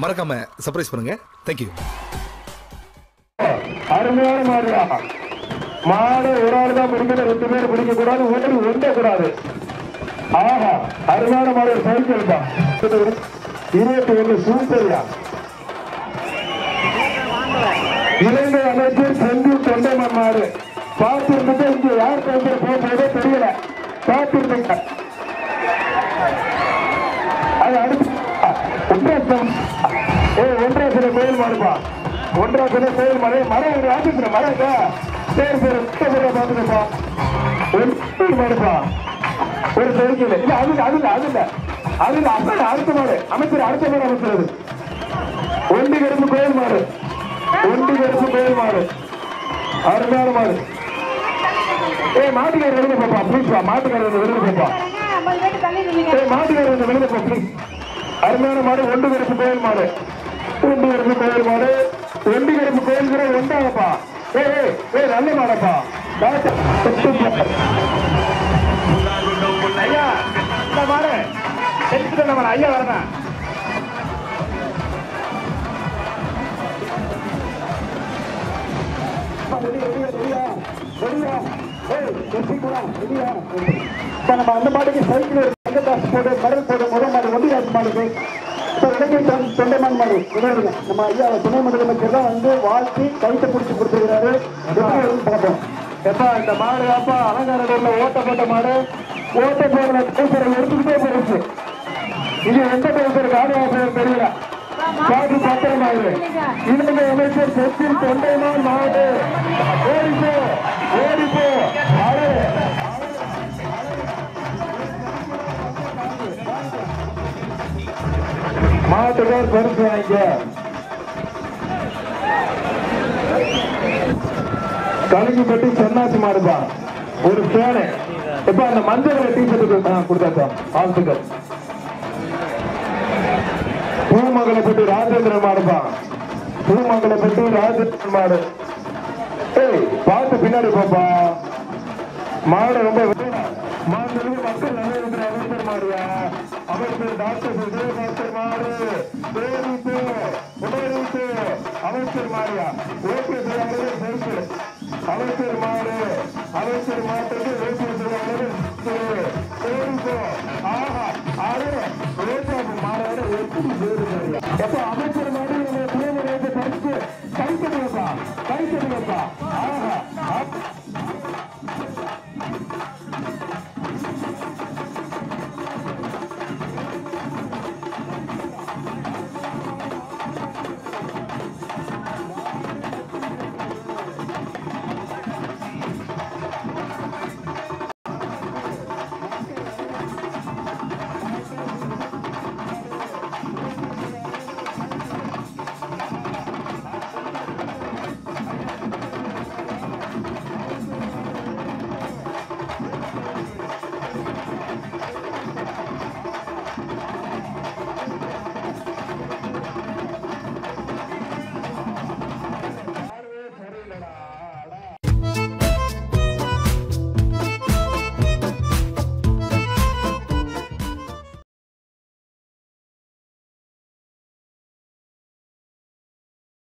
மறக்காம சர்ப்ரைஸ் பண்ணுங்க. தேங்க்யூ. அருமையான மாடுடா. மாடு ஒரு ஆள் தான் பிடிக்கணும், 2 பேர் பிடிக்க கூடாது, ஒன்றே கூடாது. ஆஹா, அருமையான மாடு. ஒரு சைக்கிள் தான் 21 சூப்பர்யா. இலங்கை அமைச்சர் செந்தூர் தொண்டைமன் மாடு பார்த்திருந்துட்டு இங்க யார் பேசுற போகிறதோ தெரியல. பார்த்திருந்தீங்க அது அடுத்து ஒன்றாசில கோயில் மாடுப்பா. ஒன்றாசில கோயில் மாடு. மரம் ஒரு ஆபீஸ்ல மரம் பேர் பார்த்துக்கப்பா. மாடுப்பா ஒரு சைக்கிள் இல்ல. அதுல அடுத்த மாடு அமைச்சர். அடுத்த மாடு அமைச்சர் ஒண்டி கருப்பு கோயில் மாடு. ஒண்டி கருப்பு கோயில் மாடு. அருமையான மாடு. மாட்டுக்காரர் வெளியே போப்பா ப்ளீஸ். மாட்டுக்காரர் வெளியே போப்பா. மாட்டுக்காரர் வெளியே போ ப்ளீஸ். அருமையான மாடு. ஒண்டி கருப்பு கோயில் மாடு. ஒண்டி கருப்பு கோயில் மாடு. ஒண்டி கருப்பு கோயில் ஒன்றாகப்பா. நல்ல மாடப்பா. ஐயா இந்த மாடு எடுத்துட்டு நம்ம ஐயா வரணும். நம்ம அந்த மாடுக்கு சைக்கிள் போட்டு கடல் போட்டு முதல் மாடு ஒண்டிராசு மாடுக்கு தொண்டைமான் மாடு நம்ம ஐயா துணை முதலமைச்சர் தான் வந்து வாழ்த்தி கைத்தை பிடிச்சி கொடுத்துருக்கிறாரு. பார்ப்போம் எப்பா இந்த மாடு அப்பா அலங்காரோட ஓட்ட போட்ட மாடு. ஓட்ட போடுற பேசுற எடுத்துக்கிட்டே போயிடுச்சு. இது எந்த பேசுற காடு ஆசிரியர் தெரியல. காடு பத்திரமாயிரு. இலங்கை அமைச்சர் செந்தில் தொண்டைமான் மாடு. ஓடிப்போ ஓடிப்போ ஆடு. மாட்டுக்கார் பரிசு வாங்கிக்க. கலிங்கப்பட்டி சன்னாசி மாடுப்பா. ஒரு பேனை இப்ப அந்த மஞ்சள் டீஷர்ட் கொடுத்தாச்சா வாழ்த்துக்கள். பூமங்கலப்பட்டி ராஜேந்திரன் மாடுப்பா. பூமங்கலப்பட்டி ராஜேந்திரன் மாடு. பார்த்து பின்னாடி போப்பா. மாடு ரொம்ப மாடு மக்கள் நிறைய அமைச்சர் மாடுயா. அமைச்சர் டாக்டர் விஜயபாஸ்கர் மாடு. அமைச்சர் மாடியா. ஓகே சைக்கிள் அமைச்சர் மாடு. அமைச்சர் மாட்டுக்கு ஆஹா ஆறு மாடோட எப்படி பேரு எப்ப அமைச்சர்